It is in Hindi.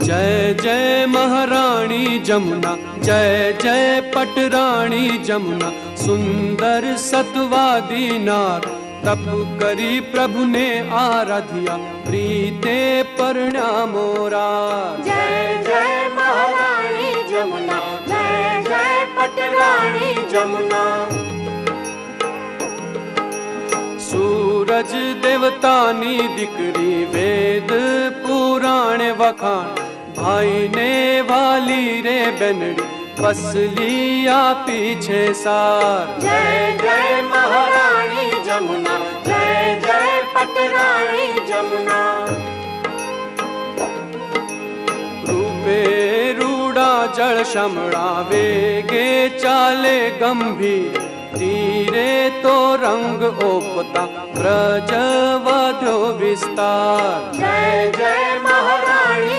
जय जय महारानी जमुना, जय जय पटरानी जमुना। सुंदर सतवादी नार, तप करी प्रभु ने आराधिया, प्रीते परण्या मोरा। जय जय महारानी जमुना, जय जय पटरानी जमुना। सूरज देवतानी दिकरी, वेद पुराण वखाण। भाई ने वाली रे बेनड़ी, बसलिया पीछे सार। जय जय महारानी जमुना, जय जय पटरानी जमुना। रूपे रूड़ा जल शमड़ा, वेगे चाले गंभीर। तीरे तो रंग ओपता, ब्रज वध्यो विस्तार। जय जय महारानी